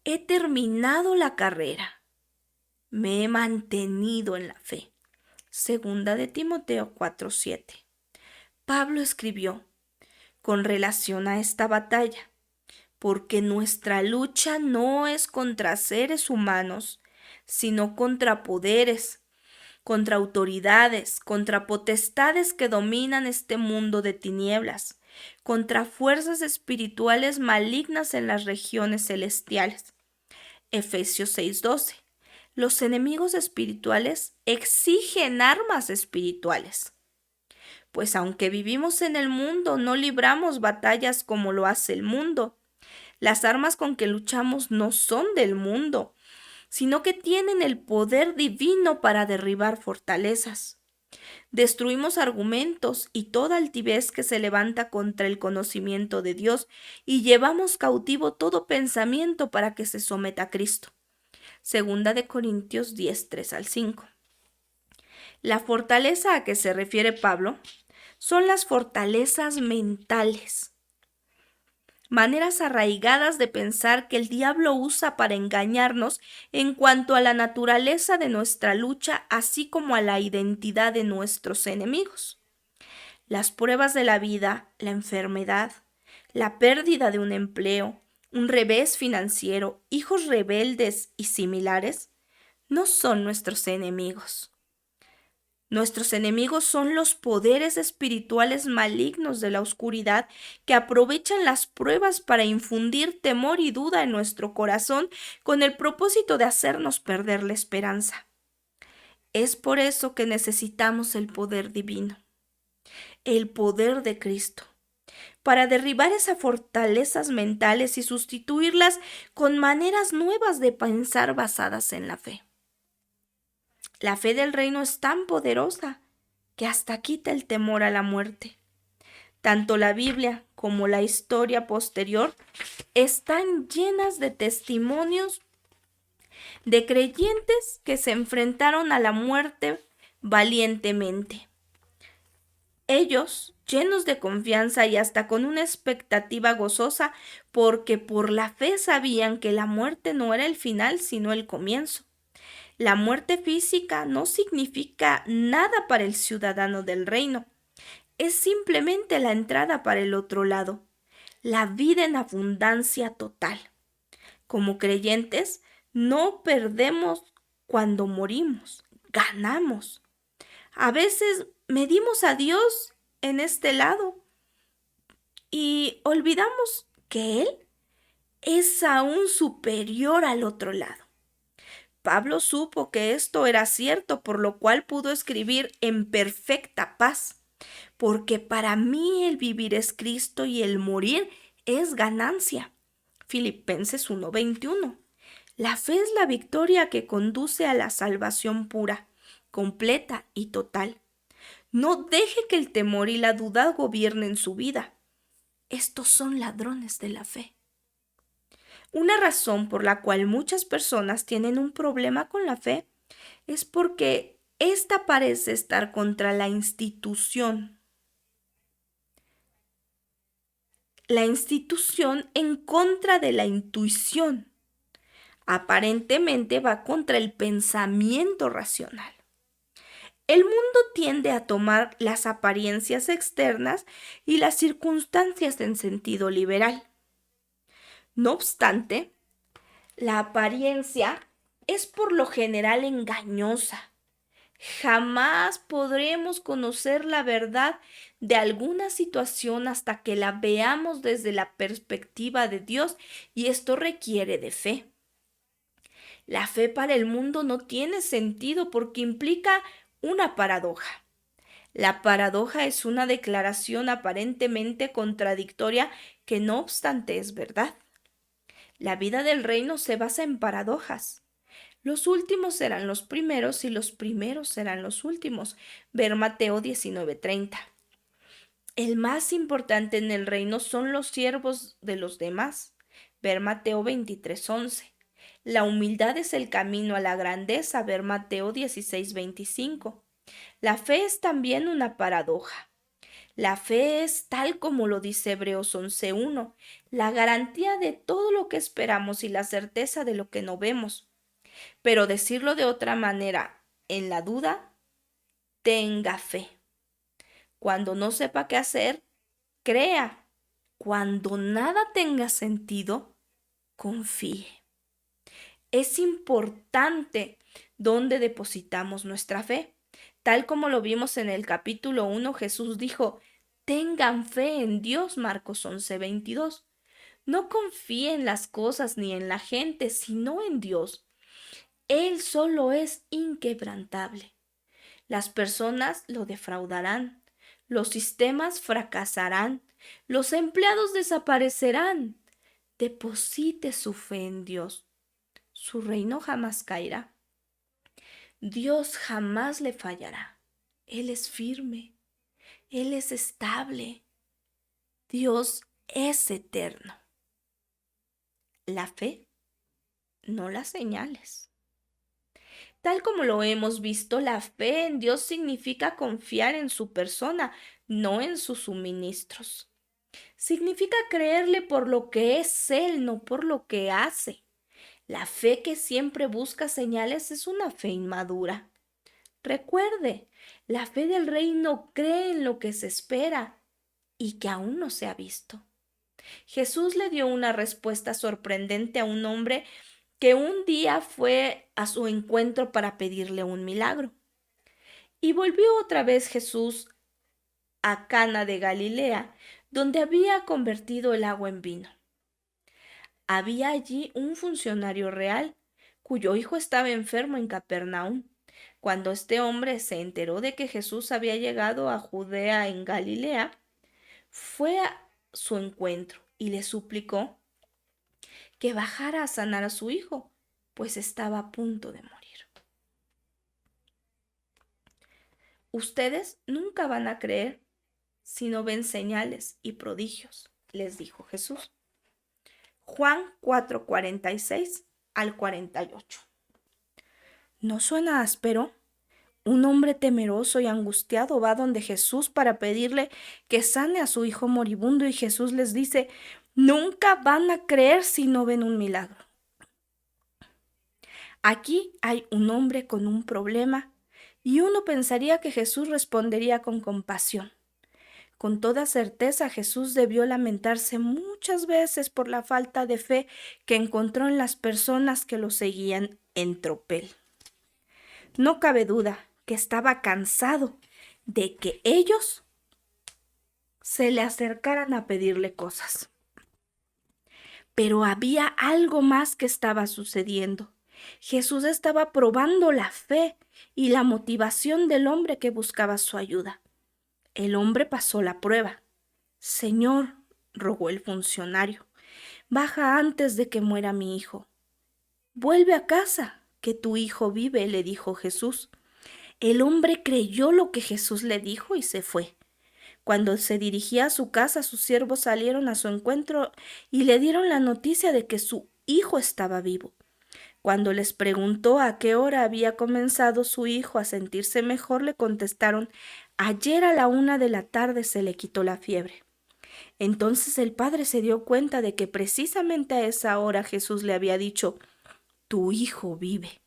He terminado la carrera. Me he mantenido en la fe. Segunda de Timoteo 4:7. Pablo escribió con relación a esta batalla: porque nuestra lucha no es contra seres humanos, sino contra poderes, contra autoridades, contra potestades que dominan este mundo de tinieblas, contra fuerzas espirituales malignas en las regiones celestiales. Efesios 6:12. Los enemigos espirituales exigen armas espirituales. Pues aunque vivimos en el mundo, no libramos batallas como lo hace el mundo. Las armas con que luchamos no son del mundo, sino que tienen el poder divino para derribar fortalezas. Destruimos argumentos y toda altivez que se levanta contra el conocimiento de Dios y llevamos cautivo todo pensamiento para que se someta a Cristo. Segunda de Corintios 10:3-5. La fortaleza a que se refiere Pablo son las fortalezas mentales, maneras arraigadas de pensar que el diablo usa para engañarnos en cuanto a la naturaleza de nuestra lucha, así como a la identidad de nuestros enemigos. Las pruebas de la vida, la enfermedad, la pérdida de un empleo, un revés financiero, hijos rebeldes y similares, no son nuestros enemigos. Nuestros enemigos son los poderes espirituales malignos de la oscuridad que aprovechan las pruebas para infundir temor y duda en nuestro corazón con el propósito de hacernos perder la esperanza. Es por eso que necesitamos el poder divino, el poder de Cristo, para derribar esas fortalezas mentales y sustituirlas con maneras nuevas de pensar basadas en la fe. La fe del reino es tan poderosa que hasta quita el temor a la muerte. Tanto la Biblia como la historia posterior están llenas de testimonios de creyentes que se enfrentaron a la muerte valientemente. Ellos, llenos de confianza y hasta con una expectativa gozosa, porque por la fe sabían que la muerte no era el final, sino el comienzo. La muerte física no significa nada para el ciudadano del reino. Es simplemente la entrada para el otro lado, la vida en abundancia total. Como creyentes, no perdemos cuando morimos, ganamos. A veces medimos a Dios en este lado y olvidamos que Él es aún superior al otro lado. Pablo supo que esto era cierto, por lo cual pudo escribir en perfecta paz, porque para mí el vivir es Cristo y el morir es ganancia. Filipenses 1:21. La fe es la victoria que conduce a la salvación pura, completa y total. No deje que el temor y la duda gobiernen su vida. Estos son ladrones de la fe. Una razón por la cual muchas personas tienen un problema con la fe es porque ésta parece estar contra la institución. La institución en contra de la intuición. Aparentemente va contra el pensamiento racional. El mundo tiende a tomar las apariencias externas y las circunstancias en sentido liberal. No obstante, la apariencia es por lo general engañosa. Jamás podremos conocer la verdad de alguna situación hasta que la veamos desde la perspectiva de Dios, y esto requiere de fe. La fe para el mundo no tiene sentido porque implica una paradoja. La paradoja es una declaración aparentemente contradictoria que no obstante es verdad. La vida del reino se basa en paradojas. Los últimos serán los primeros y los primeros serán los últimos. Ver Mateo 19:30. El más importante en el reino son los siervos de los demás. Ver Mateo 23:11. La humildad es el camino a la grandeza. Ver Mateo 16:25. La fe es también una paradoja. La fe es, tal como lo dice Hebreos 11:1, la garantía de todo lo que esperamos y la certeza de lo que no vemos. Pero decirlo de otra manera, en la duda, tenga fe. Cuando no sepa qué hacer, crea. Cuando nada tenga sentido, confíe. Es importante dónde depositamos nuestra fe. Tal como lo vimos en el capítulo 1, Jesús dijo: tengan fe en Dios, Marcos 11:22. No confíe en las cosas ni en la gente, sino en Dios. Él solo es inquebrantable. Las personas lo defraudarán, los sistemas fracasarán, los empleados desaparecerán. Deposite su fe en Dios. Su reino jamás caerá. Dios jamás le fallará. Él es firme. Él es estable. Dios es eterno. La fe, no las señales. Tal como lo hemos visto, la fe en Dios significa confiar en su persona, no en sus suministros. Significa creerle por lo que es Él, no por lo que hace. La fe que siempre busca señales es una fe inmadura. Recuerde, la fe del reino cree en lo que se espera y que aún no se ha visto. Jesús le dio una respuesta sorprendente a un hombre que un día fue a su encuentro para pedirle un milagro. Y volvió otra vez Jesús a Cana de Galilea, donde había convertido el agua en vino. Había allí un funcionario real, cuyo hijo estaba enfermo en Capernaum. Cuando este hombre se enteró de que Jesús había llegado a Judea en Galilea, fue a su encuentro y le suplicó que bajara a sanar a su hijo, pues estaba a punto de morir. Ustedes nunca van a creer si no ven señales y prodigios, les dijo Jesús. Juan 4:46 al 48. ¿No suena áspero? Un hombre temeroso y angustiado va donde Jesús para pedirle que sane a su hijo moribundo y Jesús les dice, nunca van a creer si no ven un milagro. Aquí hay un hombre con un problema y uno pensaría que Jesús respondería con compasión. Con toda certeza Jesús debió lamentarse muchas veces por la falta de fe que encontró en las personas que lo seguían en tropel. No cabe duda que estaba cansado de que ellos se le acercaran a pedirle cosas. Pero había algo más que estaba sucediendo. Jesús estaba probando la fe y la motivación del hombre que buscaba su ayuda. El hombre pasó la prueba. Señor, rogó el funcionario, baja antes de que muera mi hijo. Vuelve a casa, que tu hijo vive, le dijo Jesús. El hombre creyó lo que Jesús le dijo y se fue. Cuando se dirigía a su casa, sus siervos salieron a su encuentro y le dieron la noticia de que su hijo estaba vivo. Cuando les preguntó a qué hora había comenzado su hijo a sentirse mejor, le contestaron, ayer a la 1 de la tarde se le quitó la fiebre. Entonces el padre se dio cuenta de que precisamente a esa hora Jesús le había dicho, tu hijo vive.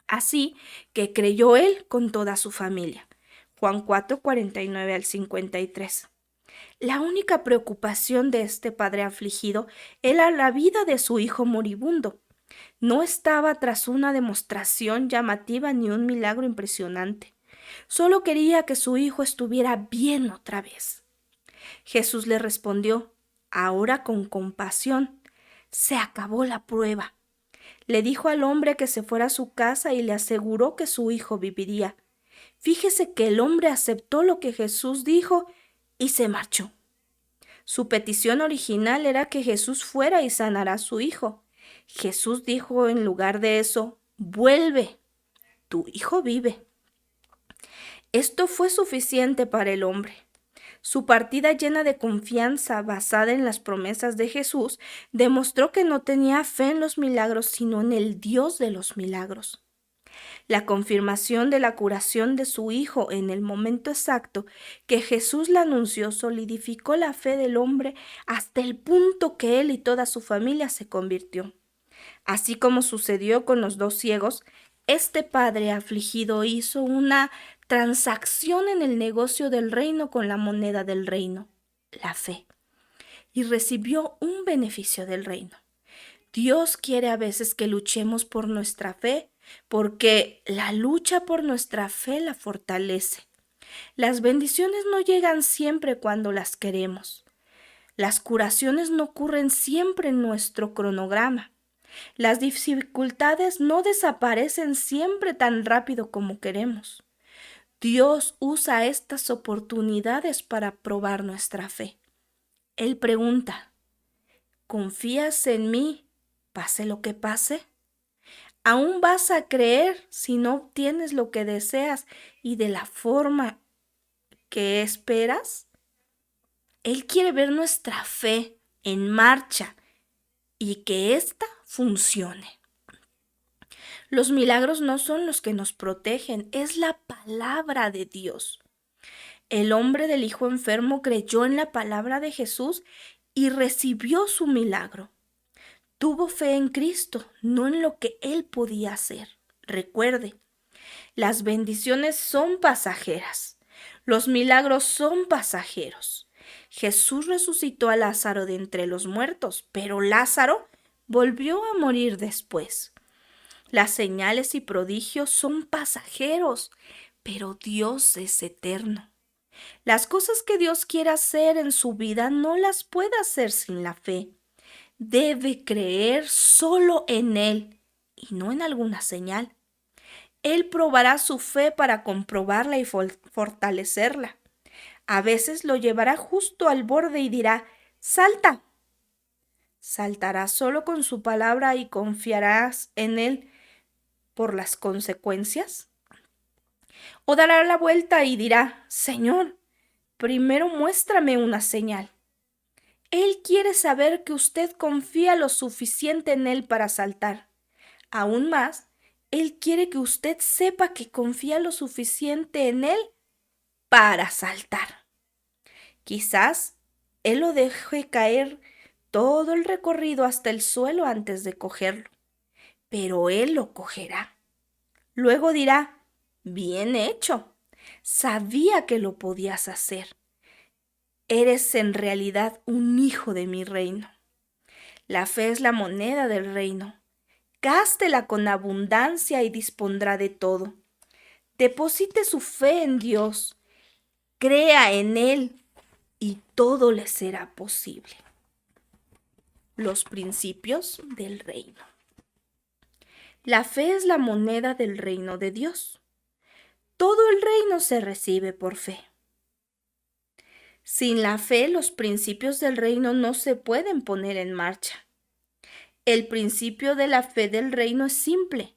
Así que creyó él con toda su familia. Juan 4:49 al 53. La única preocupación de este padre afligido era la vida de su hijo moribundo. No estaba tras una demostración llamativa ni un milagro impresionante. Solo quería que su hijo estuviera bien otra vez. Jesús le respondió, ahora con compasión, se acabó la prueba. Le dijo al hombre que se fuera a su casa y le aseguró que su hijo viviría. Fíjese que el hombre aceptó lo que Jesús dijo y se marchó. Su petición original era que Jesús fuera y sanara a su hijo. Jesús dijo en lugar de eso, vuelve, tu hijo vive. Esto fue suficiente para el hombre. Su partida llena de confianza, basada en las promesas de Jesús, demostró que no tenía fe en los milagros, sino en el Dios de los milagros. La confirmación de la curación de su hijo en el momento exacto que Jesús la anunció solidificó la fe del hombre hasta el punto que él y toda su familia se convirtió. Así como sucedió con los dos ciegos, este padre afligido hizo una transacción en el negocio del reino con la moneda del reino, la fe, y recibió un beneficio del reino. Dios quiere a veces que luchemos por nuestra fe, porque la lucha por nuestra fe la fortalece. Las bendiciones no llegan siempre cuando las queremos. Las curaciones no ocurren siempre en nuestro cronograma. Las dificultades no desaparecen siempre tan rápido como queremos. Dios usa estas oportunidades para probar nuestra fe. Él pregunta, ¿confías en mí, pase lo que pase? ¿Aún vas a creer si no obtienes lo que deseas y de la forma que esperas? Él quiere ver nuestra fe en marcha y que ésta funcione. Los milagros no son los que nos protegen, es la palabra de Dios. El hombre del hijo enfermo creyó en la palabra de Jesús y recibió su milagro. Tuvo fe en Cristo, no en lo que él podía hacer. Recuerde, las bendiciones son pasajeras. Los milagros son pasajeros. Jesús resucitó a Lázaro de entre los muertos, pero Lázaro volvió a morir después. Las señales y prodigios son pasajeros, pero Dios es eterno. Las cosas que Dios quiere hacer en su vida no las puede hacer sin la fe. Debe creer solo en Él y no en alguna señal. Él probará su fe para comprobarla y fortalecerla. A veces lo llevará justo al borde y dirá, salta. Saltarás solo con su palabra y confiarás en Él por las consecuencias. O dará la vuelta y dirá, Señor, primero muéstrame una señal. Él quiere saber que usted confía lo suficiente en Él para saltar. Aún más, Él quiere que usted sepa que confía lo suficiente en Él para saltar. Quizás Él lo deje caer todo el recorrido hasta el suelo antes de cogerlo, pero Él lo cogerá. Luego dirá, bien hecho, sabía que lo podías hacer. Eres en realidad un hijo de mi reino. La fe es la moneda del reino. Gástela con abundancia y dispondrá de todo. Deposite su fe en Dios. Crea en Él y todo le será posible. Los principios del reino. La fe es la moneda del reino de Dios. Todo el reino se recibe por fe. Sin la fe, los principios del reino no se pueden poner en marcha. El principio de la fe del reino es simple.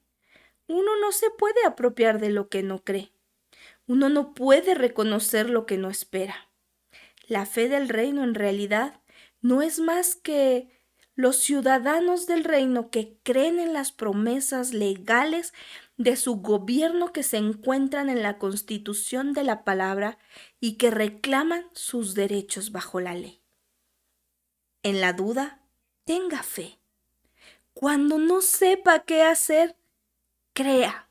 Uno no se puede apropiar de lo que no cree. Uno no puede reconocer lo que no espera. La fe del reino en realidad no es más que los ciudadanos del reino que creen en las promesas legales de su gobierno que se encuentran en la Constitución de la palabra y que reclaman sus derechos bajo la ley. En la duda, tenga fe. Cuando no sepa qué hacer, crea.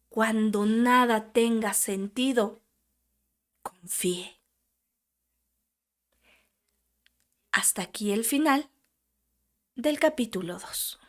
Cuando nada tenga sentido, confíe. Hasta aquí el final del capítulo 2.